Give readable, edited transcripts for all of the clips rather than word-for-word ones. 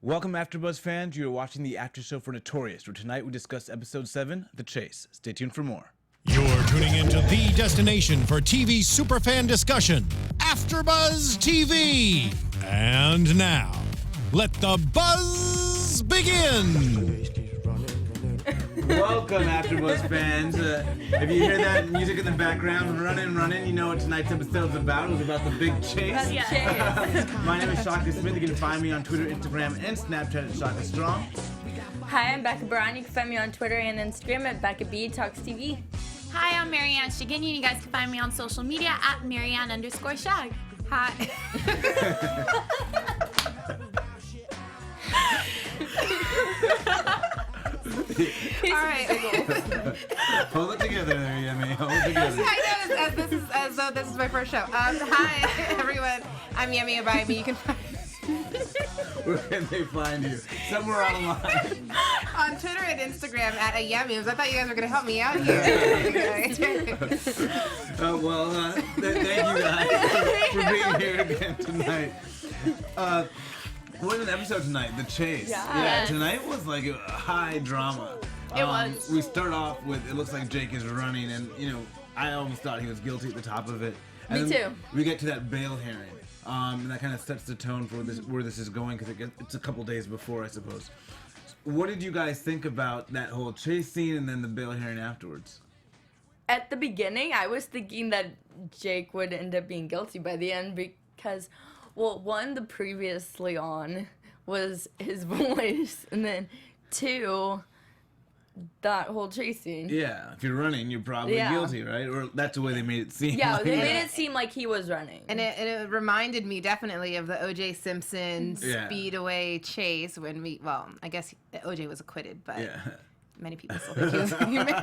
Welcome, AfterBuzz fans. You are watching the after show for Notorious, where tonight we discuss Episode 7, The Chase. Stay tuned for more. You're tuning into the destination for TV superfan discussion, AfterBuzz TV. And now, let the buzz begin. Welcome, AfterBuzz fans. If you hear that music in the background, running, you know what tonight's episode is about. It was about the big chase. My name is Shaka Smith. You can find me on Twitter, Instagram, and Snapchat at Shaka Strong. Hi, I'm Becca Brown. You can find me on Twitter and Instagram at Becca B Talks TV. Hi, I'm Mariann Shaginian. You guys can find me on social media at Mariann_Shag. Hi. All right. Hold it together there, Yemi. Hold it together. As though this is my first show. Hi, everyone. I'm Yemi Abayomi. You can find Where can they find you? Somewhere online. on Twitter and Instagram at Yemi. I thought you guys were going to help me out here. Thank you guys for being here again tonight. We're in an episode tonight, The Chase. Yeah, tonight was like a high drama. It was. We start off with, it looks like Jake is running, and, you know, I almost thought he was guilty at the top of it. And Me too. We get to that bail hearing, and that kind of sets the tone for where this is going, because it's a couple days before, I suppose. What did you guys think about that whole chase scene and then the bail hearing afterwards? At the beginning, I was thinking that Jake would end up being guilty by the end because, well, one, the previously on was his voice, and then two, that whole chase scene. Yeah, if you're running, you're probably guilty, right? Or that's the way they made it seem. Yeah, like they made it seem like he was running. And it reminded me definitely of the O.J. Simpson speed away chase when I guess O.J. was acquitted, but many people still think he was human.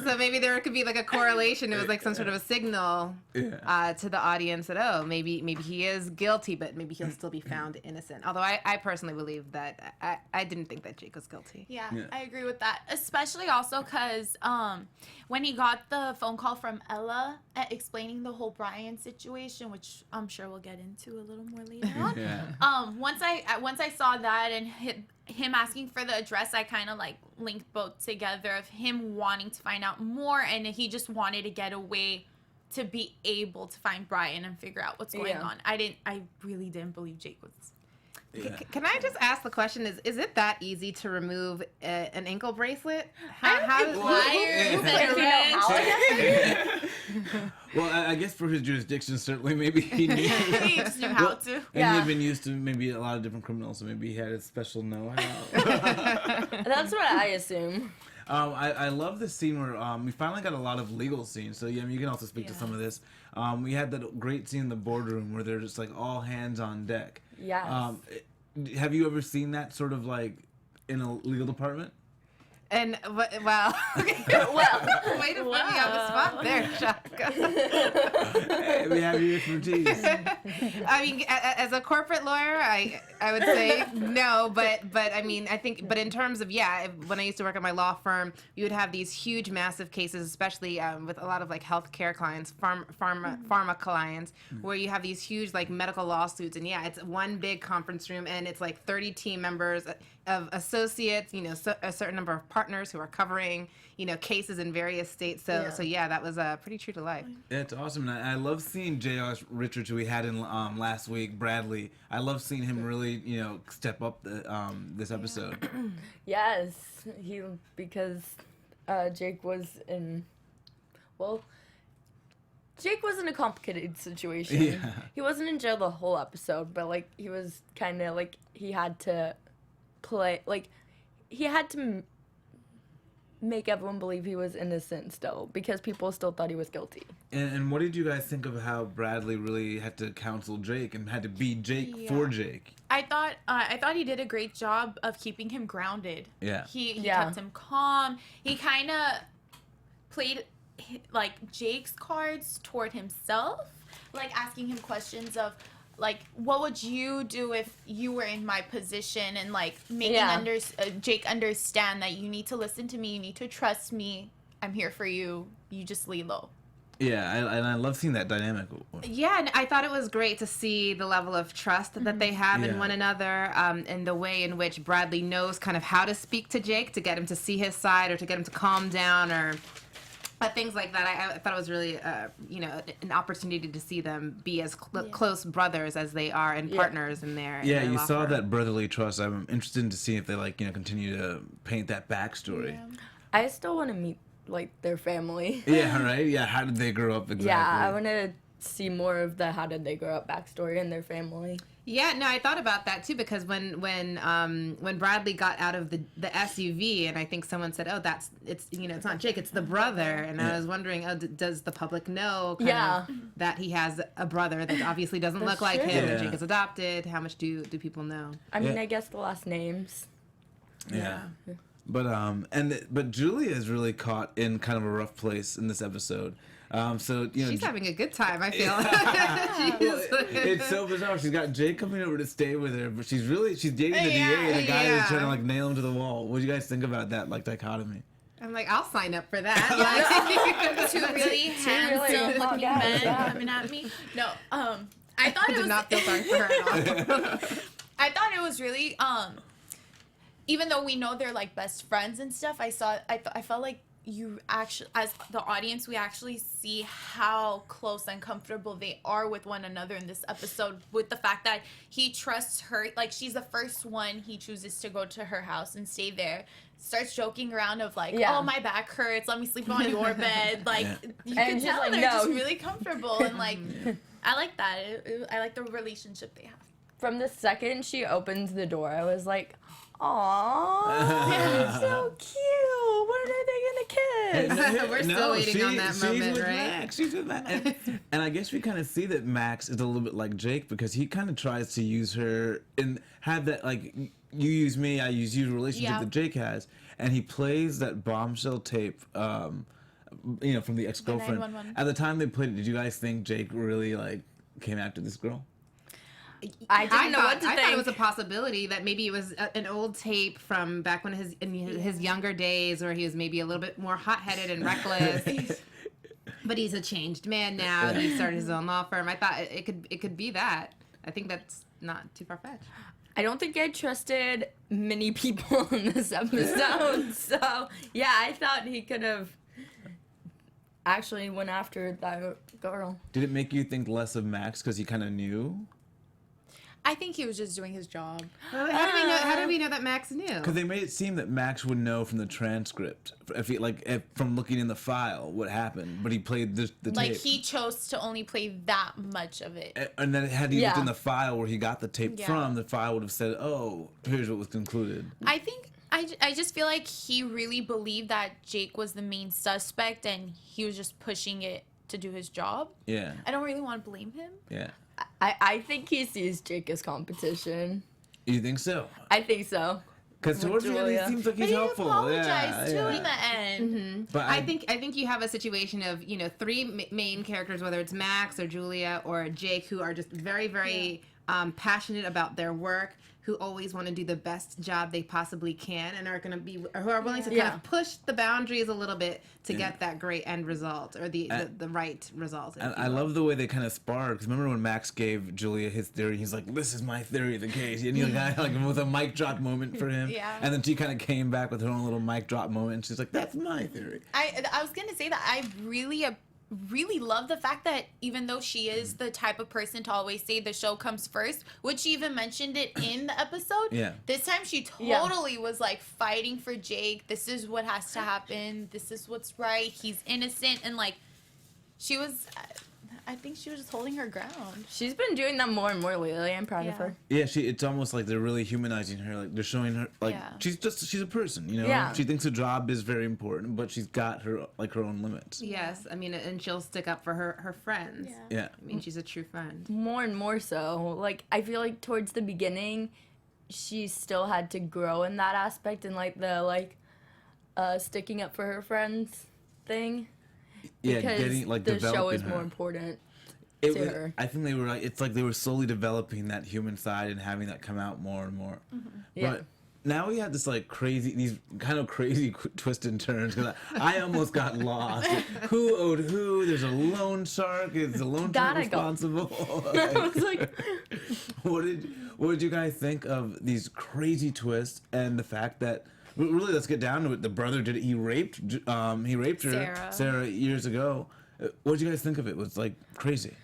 So maybe there could be like a correlation. It was like some sort of a signal to the audience that, oh, maybe he is guilty, but maybe he'll still be found innocent. Although I personally believe that I didn't think that Jake was guilty. Yeah, I agree with that. Especially also because when he got the phone call from Ella explaining the whole Brian situation, which I'm sure we'll get into a little more later on. Once I saw that and him asking for the address, I kind of like linked both together of him wanting to find out more, and he just wanted to get away to be able to find Brian and figure out what's going on. I really didn't believe Jake was. Can I just ask the question, is it that easy to remove an ankle bracelet? How does Well, I guess for his jurisdiction, certainly, maybe he knew. He just knew how to. And he had been used to maybe a lot of different criminals, so maybe he had a special know-how. That's what I assume. I love the scene where we finally got a lot of legal scenes. So, yeah, you can also speak to some of this. We had that great scene in the boardroom where they're just like all hands on deck. Yes. Have you ever seen that sort of like in a legal department? And well, way to put me on the spot there, Shaka. Hey, we have your expertise. I mean, as a corporate lawyer, I would say no, but I mean, I think, but in terms of when I used to work at my law firm, you would have these huge, massive cases, especially with a lot of like healthcare clients, pharma clients, where you have these huge like medical lawsuits, and it's one big conference room, and it's like 30 team members of associates, a certain number of partners who are covering, cases in various states. So that was pretty true to life. Yeah, it's awesome. And I love seeing J.R. Richards, who we had in last week, Bradley. I love seeing him really, step up this episode. Yes, because Jake was in a complicated situation. Yeah. He wasn't in jail the whole episode, but like he was kind of like he had to make everyone believe he was innocent still because people still thought he was guilty. And what did you guys think of how Bradley really had to counsel Jake and had to be Jake for Jake? I thought he did a great job of keeping him grounded. Yeah. He kept him calm. He kind of played like Jake's cards toward himself, like asking him questions of like, what would you do if you were in my position, and like making Jake understand that you need to listen to me, you need to trust me, I'm here for you, you just lay low. Yeah, and I love seeing that dynamic. Yeah, and I thought it was great to see the level of trust that they have in one another, and the way in which Bradley knows kind of how to speak to Jake to get him to see his side or to get him to calm down or things like that. I thought it was really, an opportunity to see them be as close brothers as they are and partners in their you law saw firm. that brotherly trust. I'm interested to see if they continue to paint that backstory. Yeah. I still want to meet their family. Yeah, right. Yeah, how did they grow up exactly? Yeah, I want to see more of the how did they grow up backstory and their family. Yeah, no, I thought about that too because when Bradley got out of the SUV and I think someone said, "Oh, it's not Jake, it's the brother," and I was wondering, does the public know kind of that he has a brother that obviously doesn't look like him and Jake is adopted? How much do people know? I mean, I guess the last names. Yeah. But Julia is really caught in kind of a rough place in this episode. She's having a good time, I feel. It's so bizarre. She's got Jake coming over to stay with her, but she's dating the DA and the guy that's trying to nail him to the wall. What do you guys think about that dichotomy? I'm like, I'll sign up for that. Two really handsome looking men coming at me. No, I thought it was not feel sorry for her at all. I thought it was really even though we know they're best friends and stuff, I felt like you actually, as the audience, we actually see how close and comfortable they are with one another in this episode, with the fact that he trusts her. She's the first one he chooses to go to her house and stay there. Starts joking around of oh, my back hurts, let me sleep on your bed. You can tell they're just really comfortable and I like that. I like the relationship they have. From the second she opens the door, I was like, "Aww, so cute. When are they gonna kiss?" We're still waiting on that moment, right? Max. She's with Max. And I guess we kind of see that Max is a little bit like Jake because he kind of tries to use her and have that you use me, I use you relationship that Jake has, and he plays that bombshell tape. From the ex-girlfriend. At the time they played it, did you guys think Jake really came after this girl? I didn't know what to think. I thought it was a possibility that maybe it was an old tape from back when in his younger days, where he was maybe a little bit more hot-headed and reckless. But he's a changed man now. He started his own law firm. I thought it could be that. I think that's not too far-fetched. I don't think I trusted many people in this episode. So, yeah, I thought he could have actually went after that girl. Did it make you think less of Max because he kind of knew? I think he was just doing his job. How do we know that Max knew? Because they made it seem that Max would know from the transcript, from looking in the file, what happened. But he played the tape. He chose to only play that much of it. And then had he looked in the file where he got the tape from, the file would have said, "Oh, here's what was concluded." I think I just feel like he really believed that Jake was the main suspect, and he was just pushing it to do his job. Yeah. I don't really want to blame him. Yeah. I think he sees Jake as competition. You think so? I think so. Because towards the end, he seems like he's helpful. He apologized too in the end. Mm-hmm. But I think you have a situation of three main characters, whether it's Max or Julia or Jake, who are just very, very passionate about their work, who always want to do the best job they possibly can, and who are willing to kind of push the boundaries a little bit to get that great end result or the right result. And I love the way they kind of sparred. Because remember when Max gave Julia his theory, he's like, "This is my theory of the case," and you know, with a mic drop moment for him. Yeah. And then she kind of came back with her own little mic drop moment, and she's like, "That's my theory." I was gonna say that I really love the fact that even though she is the type of person to always say the show comes first, which she even mentioned it in the episode, this time she totally was fighting for Jake. This is what has to happen. This is what's right. He's innocent. And she was, I think she was just holding her ground. She's been doing that more and more lately. I'm proud of her. Yeah, it's almost like they're really humanizing her. They're showing her she's a person, Yeah. She thinks her job is very important, but she's got her her own limits. Yes, I mean, and she'll stick up for her friends. Yeah. I mean, she's a true friend. More and more so. I feel like towards the beginning, she still had to grow in that aspect and the sticking up for her friends thing. Yeah, because getting the show is her. more important to her. I think they were it's like they were slowly developing that human side and having that come out more and more. Mm-hmm. Yeah. But now we have this like these kind of crazy twists and turns. Because I almost got lost. Who owed who? There's a loan shark. Is the loan shark responsible? I was like, what did you guys think of these crazy twists and the fact that really, let's get down to it. The brother did it. He raped her, Sarah, years ago. What did you guys think of it? It was like crazy.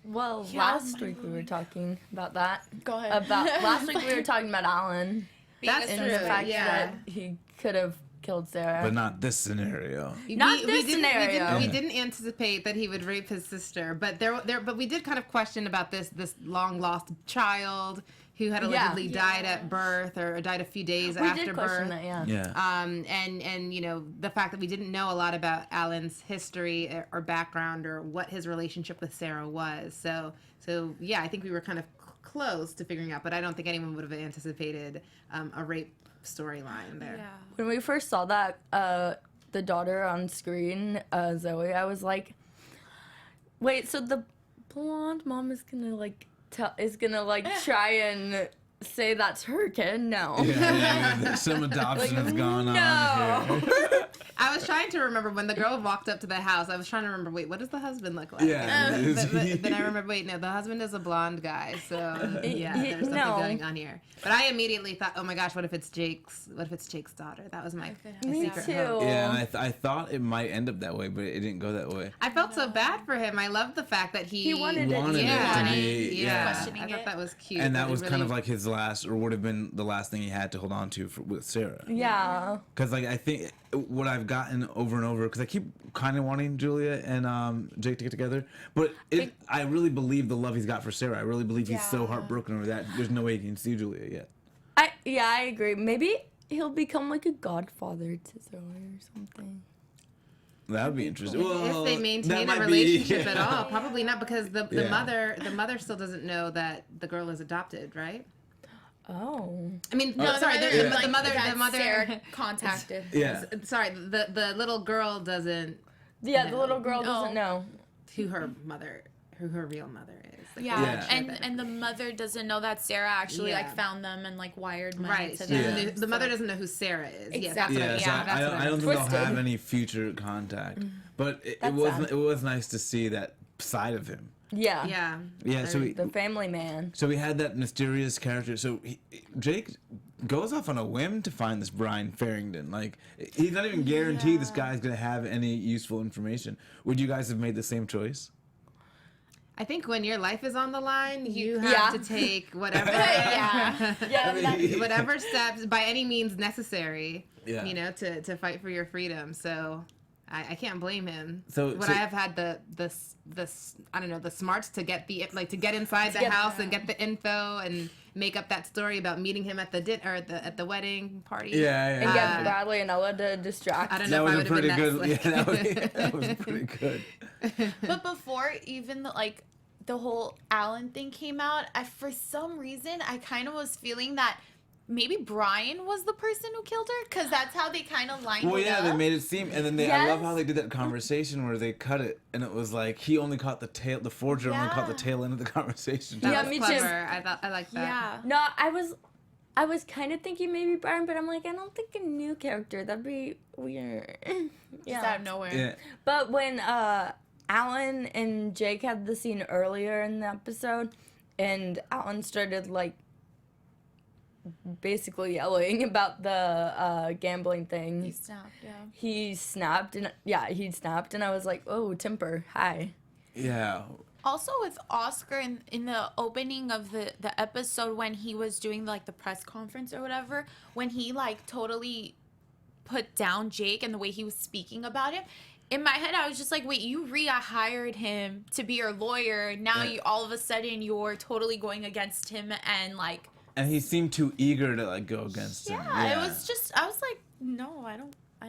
well, last week we were talking about that. Go ahead. Last week we were talking about Alan. That's And true. the fact Yeah. that he could have killed Sarah. But not this scenario. Not this scenario. We didn't anticipate that he would rape his sister, but but we did kind of question about this long lost child who had allegedly died at birth or died a few days we after did birth. question that, yeah. Yeah. And you know, the fact that we didn't know a lot about Alan's history or background or what his relationship with Sarah was. So yeah, I think we were kind of close to figuring out, but I don't think anyone would have anticipated a rape storyline there. Yeah. When we first saw that, the daughter on screen, Zoe, I was like, wait, so the blonde mom is gonna try and say that's her kid? No. Yeah, some adoption has gone on here. I was trying to remember when the girl walked up to the house. I was trying to remember, wait, what does the husband look like? Yeah. But then I remembered, wait, no, the husband is a blonde guy. So yeah, there's something going on here. But I immediately thought, oh my gosh, what if it's Jake's daughter? That was my Me secret too. hope. Yeah, and I thought it might end up that way, but it didn't go that way. I felt so bad for him. I loved the fact that he wanted it. Wanted it to be, yeah. Questioning I thought it. that was cute. And that it was kind of really- like his last, or would have been the last thing he had to hold on to with Sarah. Yeah. Because like I think what I've gotten over and over, because I keep kind of wanting Julia and Jake to get together, but I really believe the love he's got for Sarah. I really believe he's so heartbroken over that. There's no way he can see Julia yet. I agree. Maybe he'll become like a godfather to Zoe or something. That would be interesting. Well, if they that maintain a might relationship be, at all, probably not, because the Yeah. mother still doesn't know that the girl is adopted, right? Oh. I mean, No, sorry, the mother the mother. Sarah contacted. Yeah. Sorry, the little girl doesn't Yeah, the No. little girl No. doesn't know. who her real mother is. Like, Yeah. Yeah. And the mother doesn't know that Sarah actually Yeah. like found them and like wired money right. to Yeah. them. The mother doesn't know who Sarah is. Yeah, that's Exactly. what Yeah, so Yeah, that's what I don't think they'll Twisted. have any future contact. But it That's was sad. it was nice to see that side of him. Yeah. Yeah. Yeah, so The family man. we had that mysterious character. So Jake goes off on a whim to find this Brian Farrington. Like, he's not even guaranteed this guy's gonna have any useful information. Would you guys have made the same choice? I think when your life is on the line, you have Yeah. to take whatever Yeah. whatever steps by any means necessary, Yeah. you know, to fight for your freedom. So I can't blame him. So- Would so- I have had the I don't know, the smarts to get to get inside the get- house and get the info and make up that story about meeting him at the at the wedding party? Yeah, And get Bradley and Ella to distract. I don't That know was if I a would have pretty been good. that Yeah, slick. that was pretty good. But before even the whole Alan thing came out, for some reason I kind of was feeling that maybe Brian was the person who killed her, because that's how they kind of lined Well, it yeah, up. they made it seem, and then I love Yes. how they did that conversation where they cut it, and it was like he only caught the tail, the forger only caught the Yeah. tail end of the conversation. That Yeah, was me too. clever. I like that. Yeah. No, I was kind of thinking maybe Brian, but I'm like, I don't think a new character. That'd be weird. Just out of nowhere. Yeah. But when Alan and Jake had the scene earlier in the episode, and Alan started basically yelling about the gambling thing. He snapped, yeah. He snapped, and I was like, oh, temper, hi. Yeah. Also with Oscar in the opening of the episode, when he was doing the press conference or whatever, when he totally put down Jake and the way he was speaking about him, in my head I was just like, wait, you hired him to be your lawyer, now Yeah. you all of a sudden you're totally going against him, and And he seemed too eager to go against him. it was just, I was like, no, I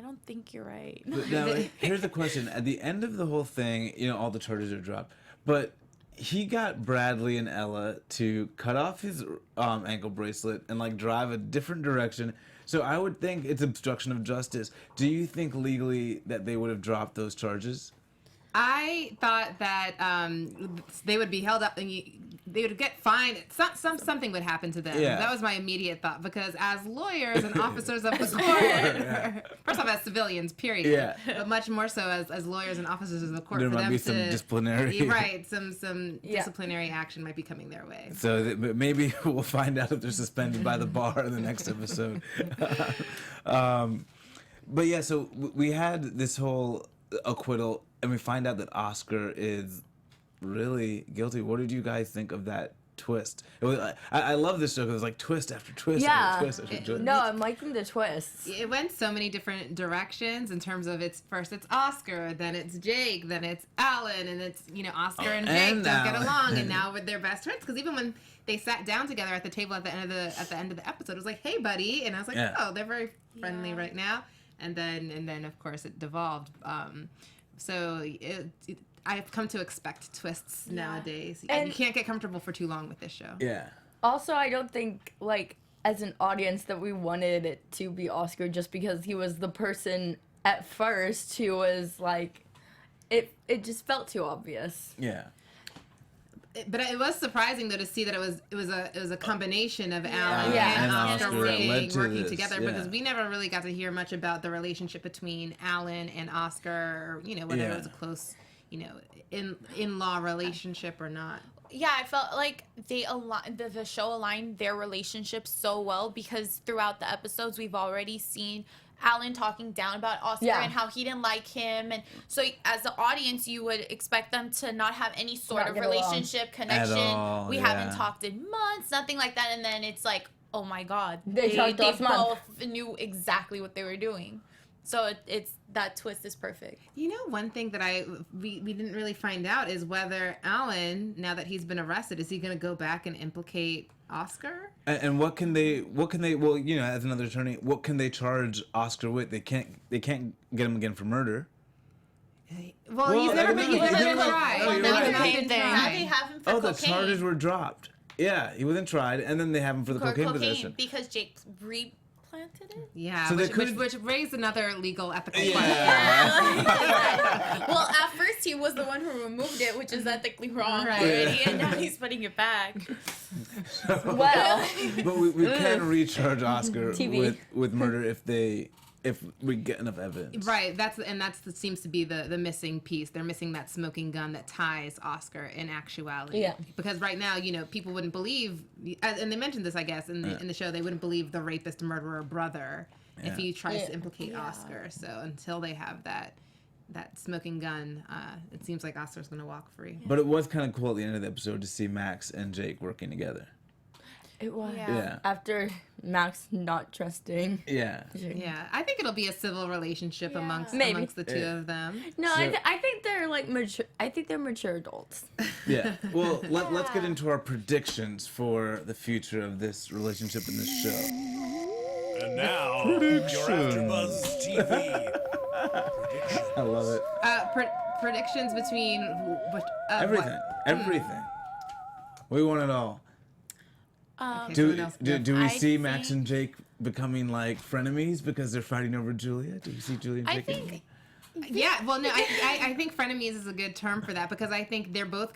don't think you're right. But now, here's the question: at the end of the whole thing, all the charges are dropped, but he got Bradley and Ella to cut off his ankle bracelet and drive a different direction. So I would think it's obstruction of justice. Do you think legally that they would have dropped those charges? I thought that they would be held up, and they would get fined. Something would happen to them. Yeah. That was my immediate thought, because as lawyers and officers of the court, first off, as civilians, period, but much more so as lawyers and officers of the court, There for might them be some disciplinary. Right, some disciplinary action might be coming their way. So maybe we'll find out if they're suspended by the bar in the next episode. But yeah, so we had this whole acquittal, and we find out that Oscar is really guilty. What did you guys think of that twist? It was, I love this show because it was like twist after twist after twist after twist. No, I'm liking the twists. It went so many different directions in terms of it's Oscar, then it's Jake, then it's Alan, and it's, Oscar and Jake don't get along, and now with their best friends. Because even when they sat down together at the table at the end of the episode, it was like, "Hey, buddy," and I was like, "Oh, they're very friendly right now." And then of course it devolved. I've come to expect twists nowadays. And you can't get comfortable for too long with this show. Yeah. Also, I don't think, as an audience, that we wanted it to be Oscar just because he was the person at first who was it just felt too obvious. Yeah. But it was surprising though to see that it was a combination of Alan and Oscar working this, together, because we never really got to hear much about the relationship between Alan and Oscar, whether it was a close, in-law relationship or not. Yeah, I felt like the show aligned their relationship so well, because throughout the episodes we've already seen Alan talking down about Oscar and how he didn't like him, and so as the audience you would expect them to not have any sort of relationship connection. We haven't talked in months, nothing like that, and then it's like, oh my god, they both knew exactly what they were doing. So it's that twist is perfect. One thing that we didn't really find out is whether Alan, now that he's been arrested, is he going to go back and implicate Oscar? And what can they? Well, as another attorney, what can they charge Oscar with? They can't get him again for murder. Well, he's never been tried. Oh, Now right. they have him for cocaine. The charges were dropped. Yeah, he wasn't tried, and then they have him for the cocaine possession. Because Jake replanted it. Yeah, so which raised another legal ethical question. Well, at first he was the one who removed it, which is ethically wrong already, and now he's putting it back. Well, but we can recharge Oscar with murder if we get enough evidence. Right. That seems to be the missing piece. They're missing that smoking gun that ties Oscar in actuality. Yeah. Because right now, people wouldn't believe, and they mentioned this, I guess, in the show, they wouldn't believe the rapist murderer brother if he tries to implicate Oscar. So until they have that smoking gun, it seems like Oscar's going to walk free. But it was kind of cool at the end of the episode to see Max and Jake working together. It was. Yeah. After Max not trusting. Yeah. Yeah. I think it'll be a civil relationship amongst the two of them. No, I think they're mature. I think they're mature adults. Yeah. Well, let's get into our predictions for the future of this relationship in this show. And now, your AfterBuzz TV. I love it. Predictions between everything. What? Everything. We want it all. Okay, do we see Max and Jake becoming frenemies because they're fighting over Julia? Do you see Julia and Jake? Yeah, well, no, I think frenemies is a good term for that, because I think they're both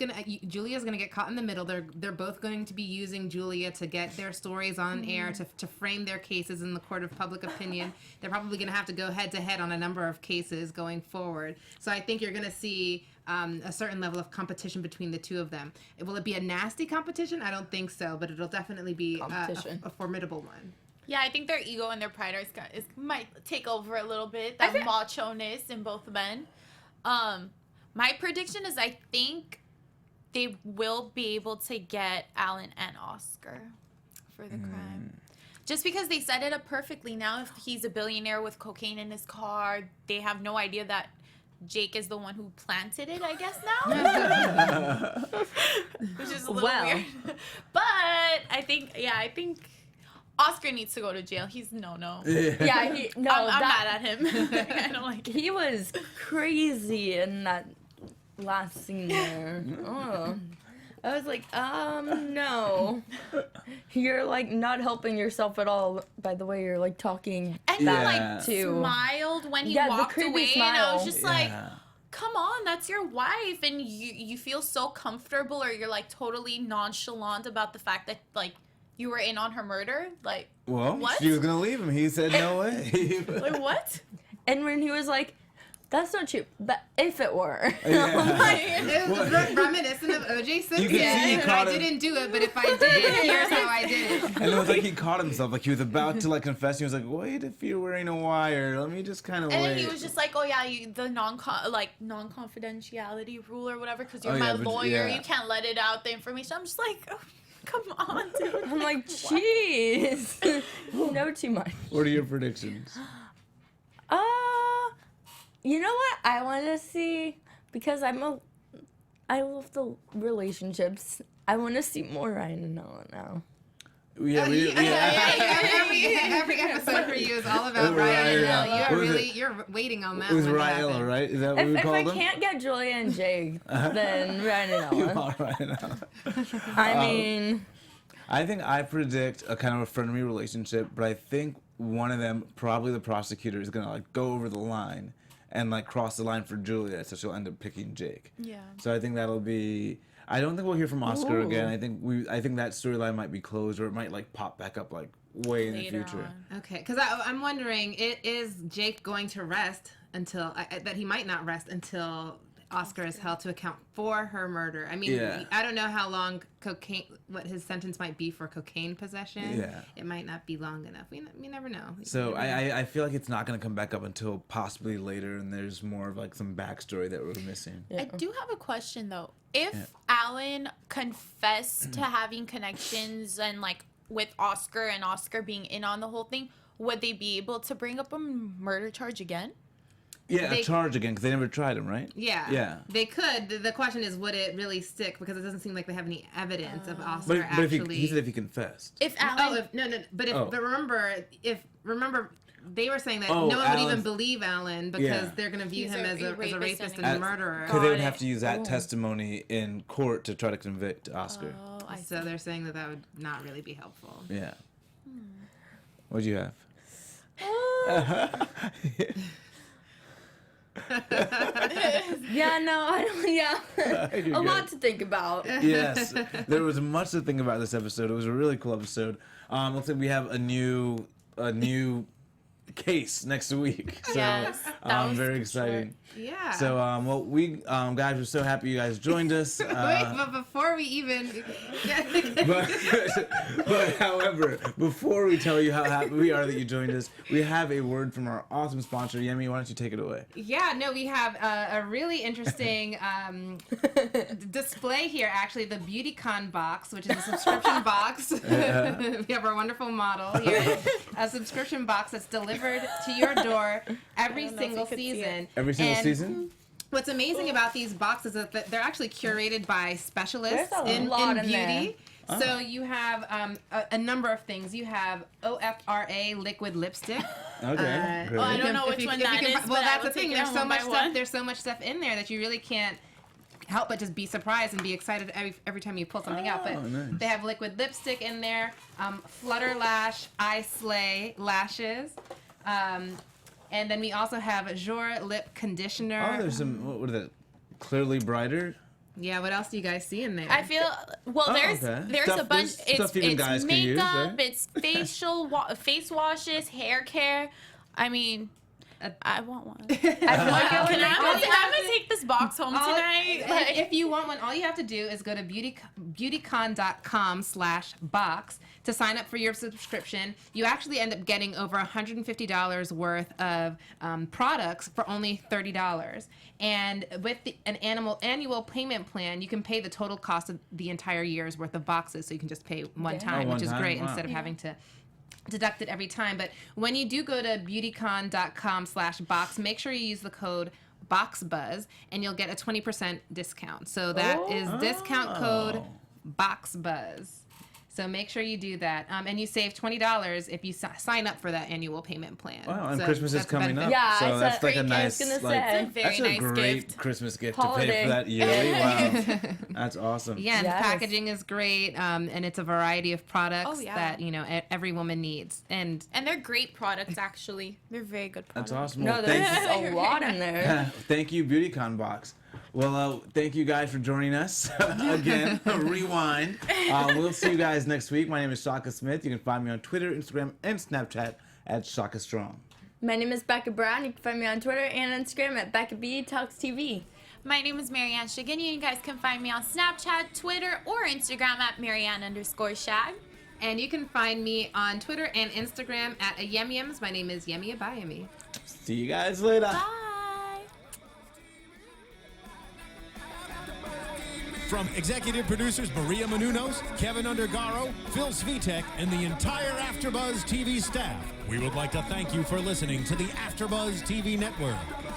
Julia's gonna get caught in the middle. They're both going to be using Julia to get their stories on air, to frame their cases in the court of public opinion. They're probably gonna have to go head to head on a number of cases going forward. So I think you're gonna see a certain level of competition between the two of them. Will it be a nasty competition? I don't think so, but it'll definitely be a formidable one. Yeah, I think their ego and their pride might take over a little bit. That macho-ness in both men. My prediction is I think they will be able to get Alan and Oscar for the crime. Just because they set it up perfectly. Now if he's a billionaire with cocaine in his car, they have no idea that Jake is the one who planted it, I guess, now. Which is a little weird. But I think Oscar needs to go to jail. He's no. Yeah, I'm mad at him. I don't like it. He was crazy in that last scene there. Oh. I was like, no. You're not helping yourself at all by the way you're talking. And he smiled when he walked away, and I was just come on, that's your wife, and you feel so comfortable, or you're like totally nonchalant about the fact that like you were in on her murder. Like, well, what? She was gonna leave him. He said no way. Like, what? And when he was like, that's not true, but if it were. It was reminiscent of O.J. Simpson. You can see he caught I him. didn't do it, but if I did, here's how I did it. And it was like he caught himself. Like he was about to like confess. He was like, wait, if you're wearing a wire, let me just kind of wait. And then he was just like, oh yeah, the non-confidentiality rule or whatever, because you're my lawyer, you can't let it out, the information. I'm just like, oh, come on, dude. I'm like, jeez. You know too much. What are your predictions? You know what I want to see? Because I love the relationships. I want to see more Ryan and Ella now. Yeah, Every episode for you is all about Ryan and Ella. You're waiting on that It was one. Ryan, right? Is that what we If called I them? can't get Julian Jake, then Ryan and You Ella. are Ryan and Ella. I mean, I think I predict a kind of a frenemy relationship, but I think one of them, probably the prosecutor, is gonna like go over the line and like cross the line for Julia, so she'll end up picking Jake. Yeah. So I think that'll be. I don't think we'll hear from Oscar Ooh. again. I think that storyline might be closed, or it might like pop back up like way in the Later future. on. Okay, because I'm wondering, is Jake going to rest until that he might not rest until Oscar is held to account for her murder? I mean, Yeah. I don't know how long what his sentence might be for cocaine possession. Yeah. It might not be long enough. We never know. So I feel like it's not going to come back up until possibly later, and there's more of like some backstory that we're missing. yeah. I do have a question though. If Alan confessed to having connections and like with Oscar and Oscar being in on the whole thing, would they be able to bring up a murder charge again? Yeah, a charge again, because they never tried him, right? Yeah. Yeah. They could. The question is, would it really stick? Because it doesn't seem like they have any evidence of Oscar But actually. he said if he confessed. If Alan, But remember, they were saying that Oh, no one would even Alan's- believe Alan because Yeah. they're going to view He's him a as a rapist and and a a- murderer. Because they would Got have it. to use that testimony in court to try to convict Oscar. oh, I So they're saying that would not really be helpful. Yeah. What'd you have? yeah, no, I don't. Yeah, You're a lot good. to think about. Yes, there was much to think about this episode. It was a really cool episode. Looks like we have a new case next week. So Yes, that was very short. exciting. Yeah. So well, we guys, we're so happy you guys joined us. Wait, but before we even... but however, before we tell you how happy we are that you joined us, we have a word from our awesome sponsor, Yemi. Why don't you take it away? Yeah, no, we have a really interesting display here, actually, the BeautyCon box, which is a subscription box. We have our wonderful model here. A subscription box that's delivered to your door every single season. Every single And season? What's amazing about these boxes is that they're actually curated by specialists There's a in lot in beauty. So you have a number of things. You have OFRA liquid lipstick. Okay. great. well, I don't know which one that is, Well, but I that's will the thing. take it There's on so one by much stuff. one. There's so much stuff in there that you really can't help but just be surprised and be excited every time you pull something out. But nice. they have liquid lipstick in there, Flutter Lash Eye Slay lashes. And then we also have Azure lip conditioner. Oh, there's some. What is that? Clearly brighter. Yeah, what else do you guys see in there? I feel there's okay. a bunch. There's stuff even guys It's can use, makeup. right? It's face washes, hair care. I mean, I want one. I'm gonna take this box home tonight. Like, if you want one, all you have to do is go to beautycon.com/box to sign up for your subscription. You actually end up getting over $150 worth of products for only $30. And with an annual payment plan, you can pay the total cost of the entire year's worth of boxes. So you can just pay one time, one which is time? great Wow. instead of having to deduct it every time. But when you do go to beautycon.com/box, make sure you use the code BOXBUZZ and you'll get a 20% discount. So that is discount code BOXBUZZ. So make sure you do that. And you save $20 if you sign up for that annual payment plan. Wow, and So Christmas is that's a coming benefit. up. Yeah, so it's that's a like a great gift. I nice, was gonna like, say. It's a very that's a nice great gift. Christmas gift to pay Holiday. for that yearly. Wow, that's awesome. Yeah, and the Yes. packaging is great, and it's a variety of products Oh, yeah. that every woman needs. And And they're great products, actually. They're very good products. That's awesome. No, Well, there's thank a lot in there. Thank you, BeautyCon Box. Well, thank you guys for joining us again. Rewind. We'll see you guys next week. My name is Shaka Smith. You can find me on Twitter, Instagram, and Snapchat at Shaka Strong. My name is Becca Brown. You can find me on Twitter and Instagram at Becca B Talks TV. My name is Mariann Shaginian. You guys can find me on Snapchat, Twitter, or Instagram at Mariann_Shag. you can find me on Twitter and Instagram at Yemims. My name is Yemi Abayomi. See you guys later. Bye. From executive producers Maria Menounos, Kevin Undergaro, Phil Svitek, and the entire AfterBuzz TV staff, we would like to thank you for listening to the AfterBuzz TV network.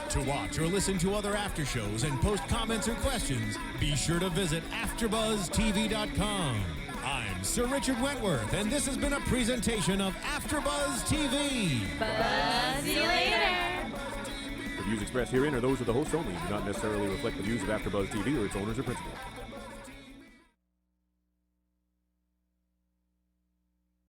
To watch or listen to other after shows and post comments or questions, be sure to visit AfterBuzzTV.com. I'm Sir Richard Wentworth, and this has been a presentation of AfterBuzz TV. See you later. The views expressed herein are those of the hosts only and do not necessarily reflect the views of AfterBuzz TV or its owners or principals.